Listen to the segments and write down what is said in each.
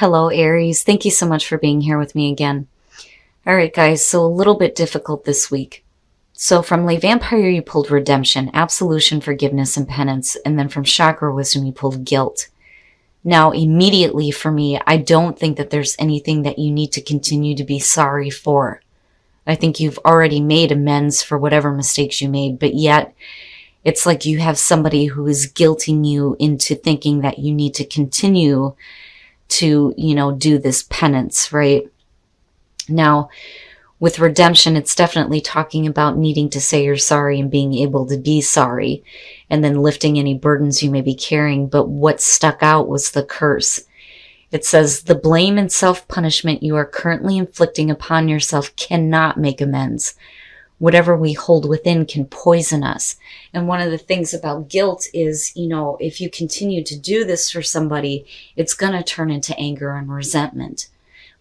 Hello, Aries. Thank you so much for being here with me again. All right, guys, so a little bit difficult this week. So from Lay Vampire, you pulled Redemption, Absolution, Forgiveness, and Penance. And then from Chakra Wisdom, you pulled Guilt. Now, immediately for me, I don't think that there's anything that you need to continue to be sorry for. I think you've already made amends for whatever mistakes you made, but yet it's like you have somebody who is guilting you into thinking that you need to continue to, do this penance, right? Now, with Redemption, it's definitely talking about needing to say you're sorry and being able to be sorry and then lifting any burdens you may be carrying. But what stuck out was the curse. It says, the blame and self-punishment you are currently inflicting upon yourself cannot make amends. Whatever we hold within can poison us. And one of the things about guilt is, if you continue to do this for somebody, it's going to turn into anger and resentment,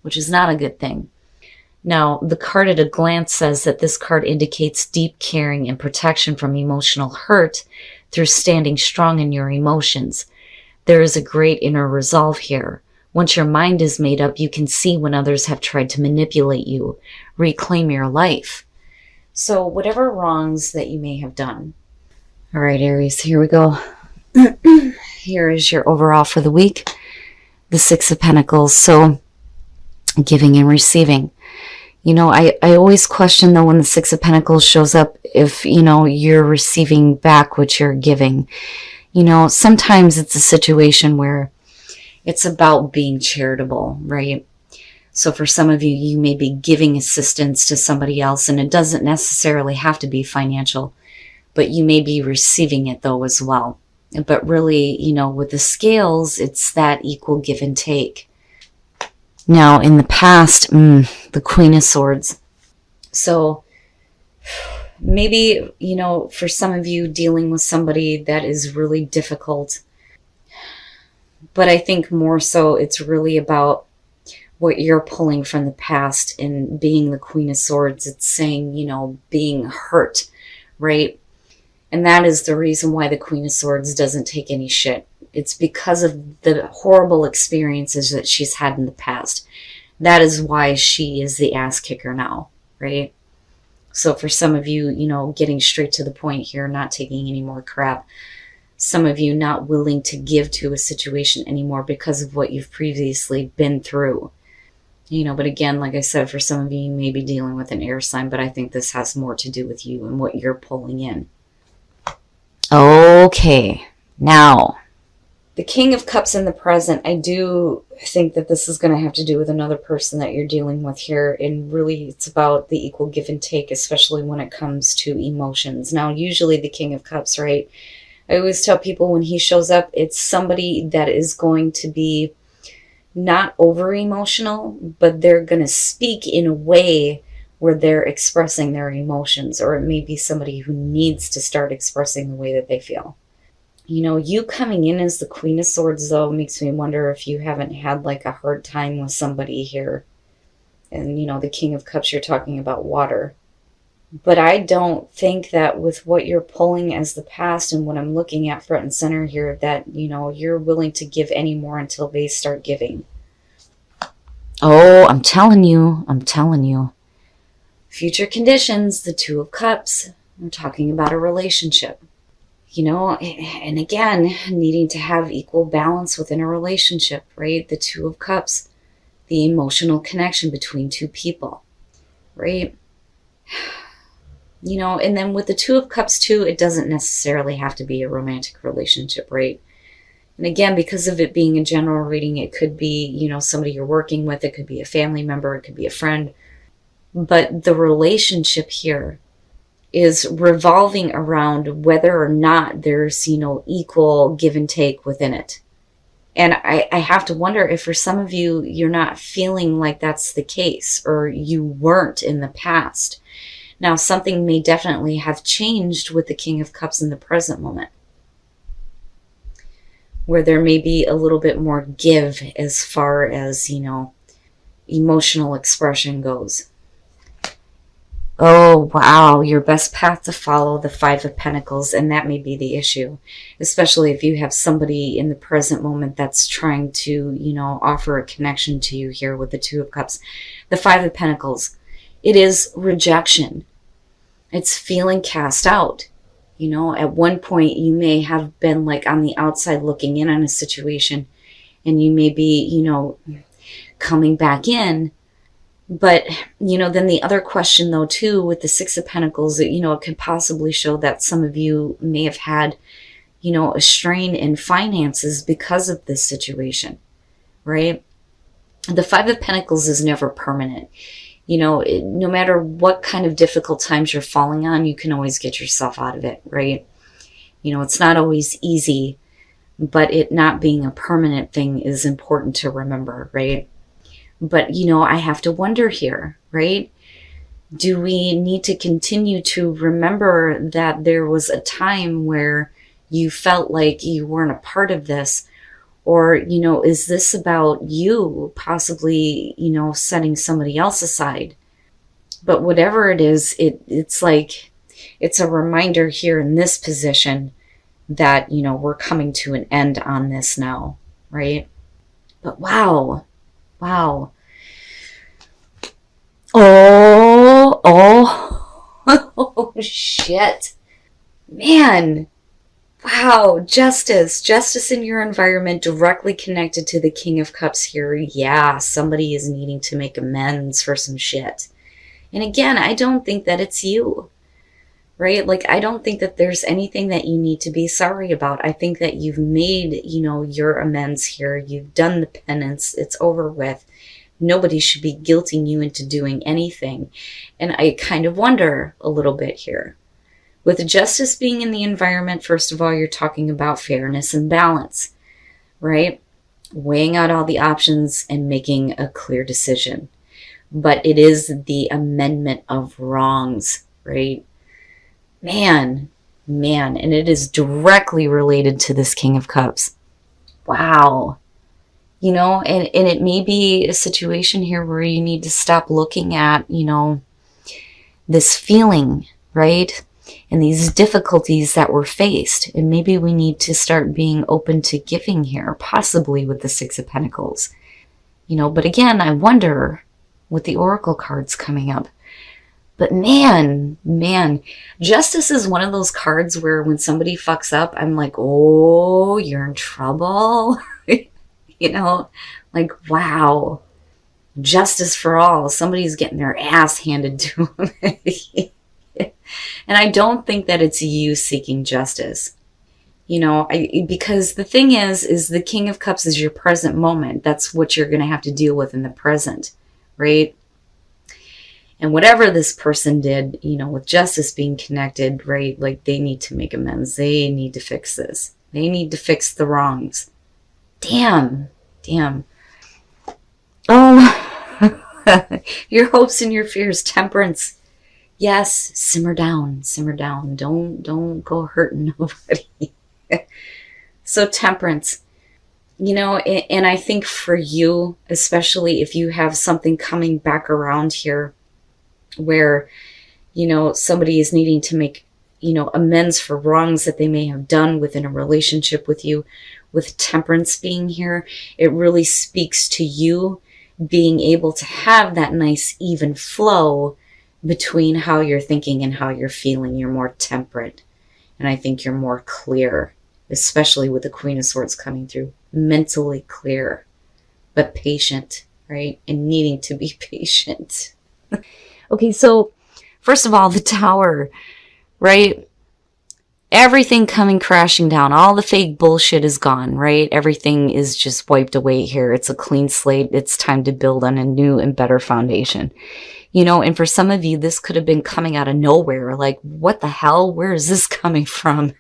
which is not a good thing. Now, the card at a glance says that this card indicates deep caring and protection from emotional hurt through standing strong in your emotions. There is a great inner resolve here. Once your mind is made up, you can see when others have tried to manipulate you, reclaim your life. So whatever wrongs that you may have done. All right, Aries, here we go. Here is your overall for the week. The Six of Pentacles. So giving and receiving. I always question, though, when the Six of Pentacles shows up, if, you're receiving back what you're giving. Sometimes it's a situation where it's about being charitable, right? So for some of you, you may be giving assistance to somebody else, and it doesn't necessarily have to be financial, but you may be receiving it, though, as well. But really, with the scales, it's that equal give and take. Now, in the past, the Queen of Swords. So maybe, for some of you, dealing with somebody that is really difficult. But I think more so it's really about what you're pulling from the past and being the Queen of Swords. It's saying, being hurt, right? And that is the reason why the Queen of Swords doesn't take any shit. It's because of the horrible experiences that she's had in the past. That is why she is the ass kicker now, right? So for some of you, getting straight to the point here, not taking any more crap. Some of you not willing to give to a situation anymore because of what you've previously been through. But again, like I said, for some of you, you may be dealing with an air sign, but I think this has more to do with you and what you're pulling in. Okay, now, the King of Cups in the present, I do think that this is going to have to do with another person that you're dealing with here, and really it's about the equal give and take, especially when it comes to emotions. Now, usually the King of Cups, right? I always tell people when he shows up, it's somebody that is going to be not over emotional, but they're going to speak in a way where they're expressing their emotions, or it may be somebody who needs to start expressing the way that they feel. You coming in as the Queen of Swords, though, makes me wonder if you haven't had like a hard time with somebody here. And, the King of Cups, you're talking about water. But I don't think that with what you're pulling as the past and what I'm looking at front and center here, that, you're willing to give any more until they start giving. Oh, I'm telling you. Future conditions, the Two of Cups. We're talking about a relationship. And again, needing to have equal balance within a relationship, right? The Two of Cups, the emotional connection between two people, right? And then with the Two of Cups too, it doesn't necessarily have to be a romantic relationship, right? And again, because of it being a general reading, it could be, somebody you're working with, it could be a family member, it could be a friend. But the relationship here is revolving around whether or not there's, equal give and take within it. And I have to wonder if for some of you, you're not feeling like that's the case, or you weren't in the past. Now, something may definitely have changed with the King of Cups in the present moment, where there may be a little bit more give as far as, emotional expression goes. Oh, wow, your best path to follow, the Five of Pentacles, and that may be the issue, especially if you have somebody in the present moment that's trying to, offer a connection to you here with the Two of Cups. The Five of Pentacles, it is rejection. It's feeling cast out. At one point you may have been like on the outside looking in on a situation, and you may be, coming back in. But, then the other question though too, with the Six of Pentacles, it could possibly show that some of you may have had, a strain in finances because of this situation, right? The Five of Pentacles is never permanent. No matter what kind of difficult times you're falling on, you can always get yourself out of it, right? It's not always easy, but it not being a permanent thing is important to remember, right? But, I have to wonder here, right? Do we need to continue to remember that there was a time where you felt like you weren't a part of this? Or, is this about you possibly, setting somebody else aside? But whatever it is, it's like, it's a reminder here in this position that, we're coming to an end on this now, right? But wow. Oh, oh, shit. Man. Wow, justice. Justice in your environment directly connected to the King of Cups here. Yeah, somebody is needing to make amends for some shit. And again, I don't think that it's you, right? Like, I don't think that there's anything that you need to be sorry about. I think that you've made, your amends here. You've done the penance. It's over with. Nobody should be guilting you into doing anything. And I kind of wonder a little bit here. With justice being in the environment, first of all, you're talking about fairness and balance, right? Weighing out all the options and making a clear decision. But it is the amendment of wrongs, right? Man, and it is directly related to this King of Cups. Wow. And it may be a situation here where you need to stop looking at, this feeling, right? And these difficulties that were faced. And maybe we need to start being open to giving here, possibly with the Six of Pentacles. But again, I wonder with the Oracle cards coming up. But man, justice is one of those cards where when somebody fucks up, I'm like, oh, you're in trouble. Like, wow, justice for all. Somebody's getting their ass handed to them. And I don't think that it's you seeking justice. Because the thing is the King of Cups is your present moment. That's what you're going to have to deal with in the present, right? And whatever this person did, with justice being connected, right? Like, they need to make amends. They need to fix this. They need to fix the wrongs. Damn. Oh, your hopes and your fears, Temperance. Yes, simmer down. Don't go hurting nobody. So Temperance, and I think for you, especially if you have something coming back around here where, somebody is needing to make, amends for wrongs that they may have done within a relationship with you, with Temperance being here, it really speaks to you being able to have that nice even flow between how you're thinking and how you're feeling. You're more temperate. And I think you're more clear, especially with the Queen of Swords coming through. Mentally clear, but patient, right? And needing to be patient. Okay, so first of all, the Tower, right? Everything coming crashing down. All the fake bullshit is gone, right? Everything is just wiped away here. It's a clean slate. It's time to build on a new and better foundation. And for some of you, this could have been coming out of nowhere. Like, what the hell? Where is this coming from?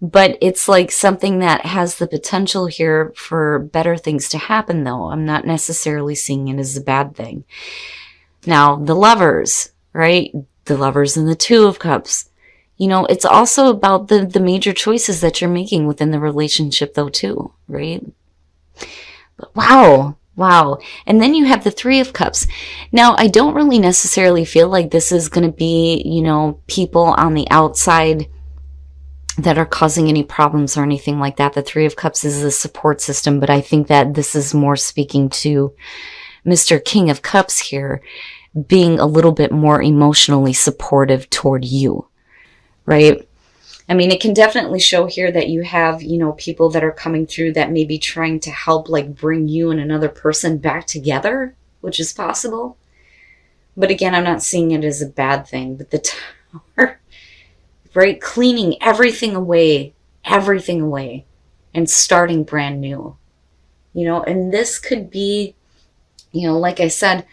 But it's like something that has the potential here for better things to happen, though. I'm not necessarily seeing it as a bad thing. Now, the Lovers, right? The Lovers and the Two of Cups. It's also about the major choices that you're making within the relationship, though, too, right? But wow, Wow. And then you have the Three of Cups. Now, I don't really necessarily feel like this is going to be, people on the outside that are causing any problems or anything like that. The Three of Cups is a support system, but I think that this is more speaking to Mr. King of Cups here being a little bit more emotionally supportive toward you, right? I mean, it can definitely show here that you have, people that are coming through that may be trying to help, like, bring you and another person back together, which is possible. But again, I'm not seeing it as a bad thing. But the Tower, right? Cleaning everything away, and starting brand new. And this could be, like I said,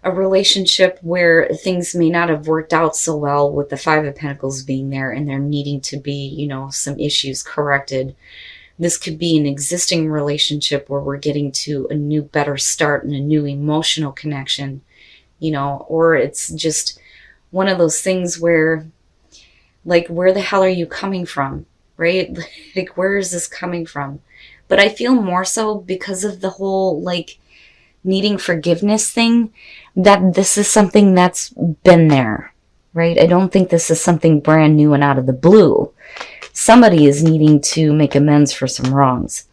a relationship where things may not have worked out so well with the Five of Pentacles being there and there needing to be, some issues corrected. This could be an existing relationship where we're getting to a new, better start and a new emotional connection, or it's just one of those things where, like, where the hell are you coming from, right? Like, where is this coming from? But I feel more so because of the whole, like, needing forgiveness thing, that this is something that's been there, right? I don't think this is something brand new and out of the blue. Somebody is needing to make amends for some wrongs.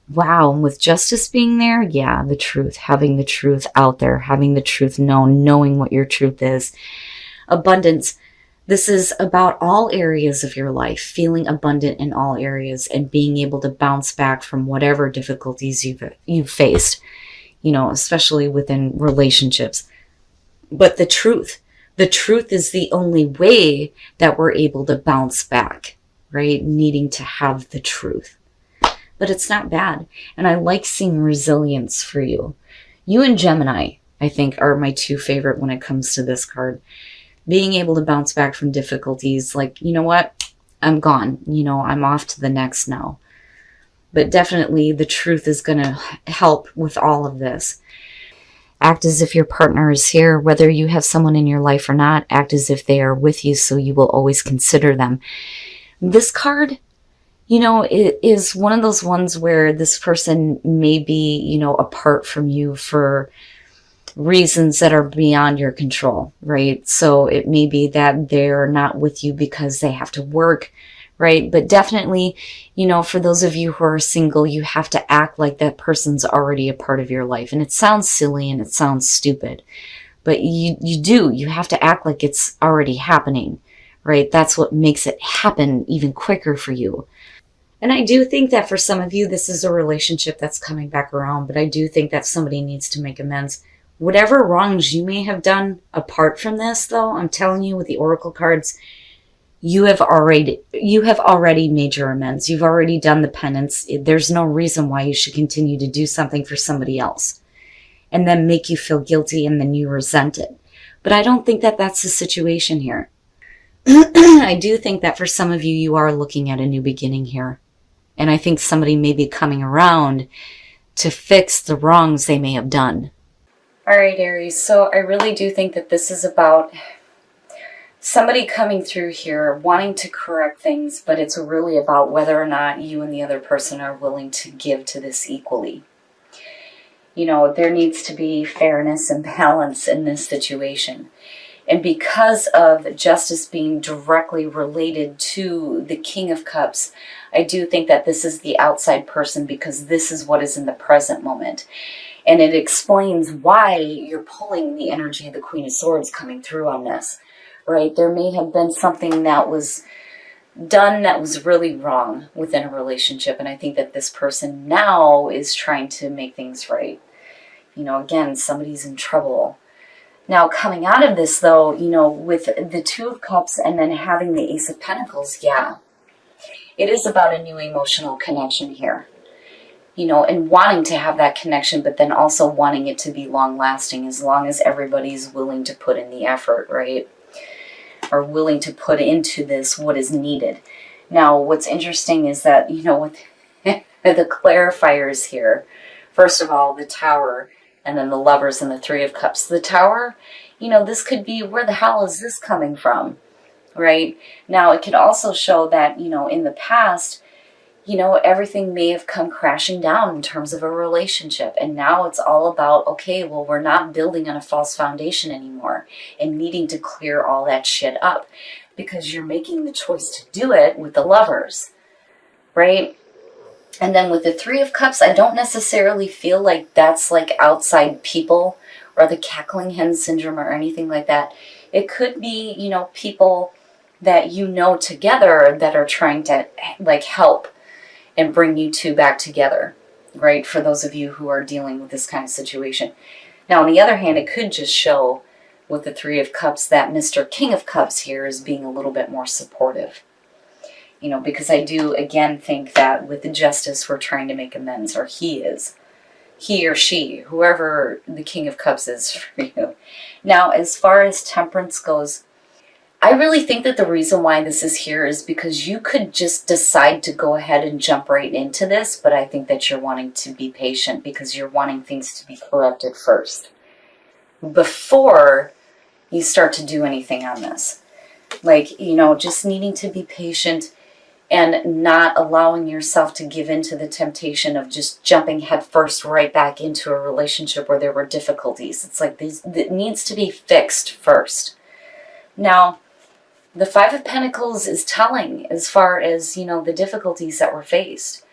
Wow, and with justice being there, yeah, the truth, having the truth out there, having the truth known, knowing what your truth is. Abundance. This is about all areas of your life, feeling abundant in all areas and being able to bounce back from whatever difficulties you've faced. Especially within relationships. But the truth is the only way that we're able to bounce back, right? Needing to have the truth. But it's not bad. And I like seeing resilience for you. You and Gemini, I think, are my two favorite when it comes to this card. Being able to bounce back from difficulties, like, you know what? I'm gone. I'm off to the next now. But definitely the truth is going to help with all of this. Act as if your partner is here, whether you have someone in your life or not. Act as if they are with you, so you will always consider them. This card, it is one of those ones where this person may be, apart from you for reasons that are beyond your control, right? So it may be that they're not with you because they have to work, right? But definitely, for those of you who are single, you have to act like that person's already a part of your life. And it sounds silly and it sounds stupid, but you have to act like it's already happening, right? That's what makes it happen even quicker for you. And I do think that for some of you, this is a relationship that's coming back around, but I do think that somebody needs to make amends. Whatever wrongs you may have done apart from this, though, I'm telling you with the Oracle cards, you have already made your amends. You've already done the penance. There's no reason why you should continue to do something for somebody else and then make you feel guilty and then you resent it. But I don't think that that's the situation here. I do think that for some of you, you are looking at a new beginning here. And I think somebody may be coming around to fix the wrongs they may have done. All right, Aries. So I really do think that this is about somebody coming through here wanting to correct things, but it's really about whether or not you and the other person are willing to give to this equally. There needs to be fairness and balance in this situation. And because of justice being directly related to the King of Cups, I do think that this is the outside person because this is what is in the present moment. And it explains why you're pulling the energy of the Queen of Swords coming through on this. Right? There may have been something that was done that was really wrong within a relationship. And I think that this person now is trying to make things right. Again, somebody's in trouble. Now, coming out of this, though, with the Two of Cups and then having the Ace of Pentacles, yeah, it is about a new emotional connection here. And wanting to have that connection, but then also wanting it to be long-lasting as long as everybody's willing to put in the effort, right? Are willing to put into this what is needed. Now, what's interesting is that, with the clarifiers here, first of all, the Tower, and then the Lovers and the Three of Cups. The Tower, this could be, where the hell is this coming from, right? Now, it could also show that, in the past, you know, everything may have come crashing down in terms of a relationship. And now it's all about, okay, well, we're not building on a false foundation anymore and needing to clear all that shit up because you're making the choice to do it with the Lovers, right? And then with the Three of Cups, I don't necessarily feel like that's like outside people or the cackling hen syndrome or anything like that. It could be, you know, people that you know together that are trying to like help and bring you two back together, right? For those of you who are dealing with this kind of situation. Now, on the other hand, it could just show with the Three of Cups that Mr. King of Cups here is being a little bit more supportive. You know, because I do, again, think that with the Justice, we're trying to make amends, or he is. He or she, whoever the King of Cups is for you. Now, as far as Temperance goes, I really think that the reason why this is here is because you could just decide to go ahead and jump right into this, but I think that you're wanting to be patient because you're wanting things to be corrected first before you start to do anything on this. Like, you know, just needing to be patient and not allowing yourself to give in to the temptation of just jumping headfirst right back into a relationship where there were difficulties. It's like it needs to be fixed first. Now, the Five of Pentacles is telling as far as, you know, the difficulties that were faced.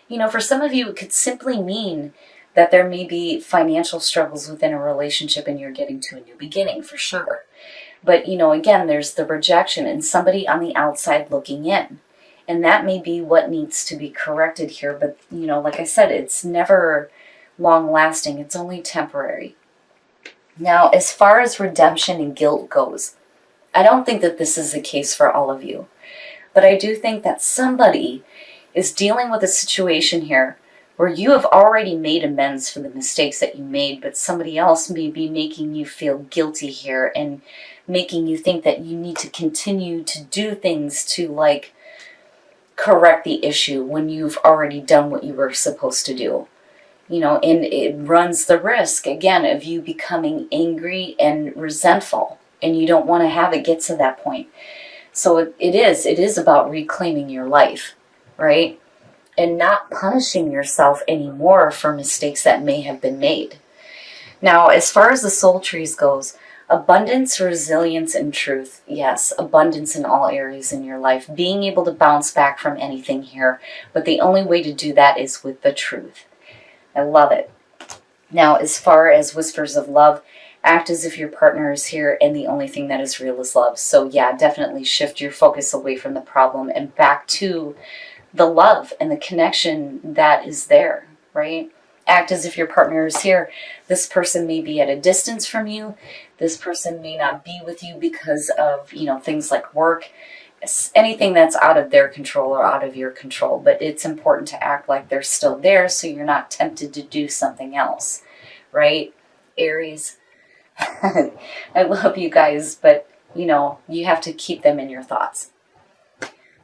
You know, for some of you, it could simply mean that there may be financial struggles within a relationship and you're getting to a new beginning, for sure. But, you know, again, there's the rejection and somebody on the outside looking in. And that may be what needs to be corrected here. But, you know, like I said, it's never long lasting. It's only temporary. Now, as far as redemption and guilt goes, I don't think that this is the case for all of you. But I do think that somebody is dealing with a situation here where you have already made amends for the mistakes that you made, but somebody else may be making you feel guilty here and making you think that you need to continue to do things to, like, correct the issue when you've already done what you were supposed to do. You know, and it runs the risk, again, of you becoming angry and resentful, and you don't want to have it get to that point. So it is about reclaiming your life, right? And not punishing yourself anymore for mistakes that may have been made. Now, as far as the soul trees goes, abundance, resilience, and truth. Yes, abundance in all areas in your life. Being able to bounce back from anything here. But the only way to do that is with the truth. I love it. Now, as far as whispers of love, act as if your partner is here and the only thing that is real is love. So yeah, definitely shift your focus away from the problem and back to the love and the connection that is there, right? Act as if your partner is here. This person may be at a distance from you. This person may not be with you because of, you know, things like work, anything that's out of their control or out of your control. But it's important to act like they're still there so you're not tempted to do something else, right? Aries, I love you guys, but, you know, you have to keep them in your thoughts.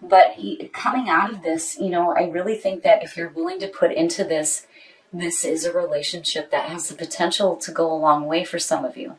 But coming out of this, you know, I really think that if you're willing to put into this, this is a relationship that has the potential to go a long way for some of you.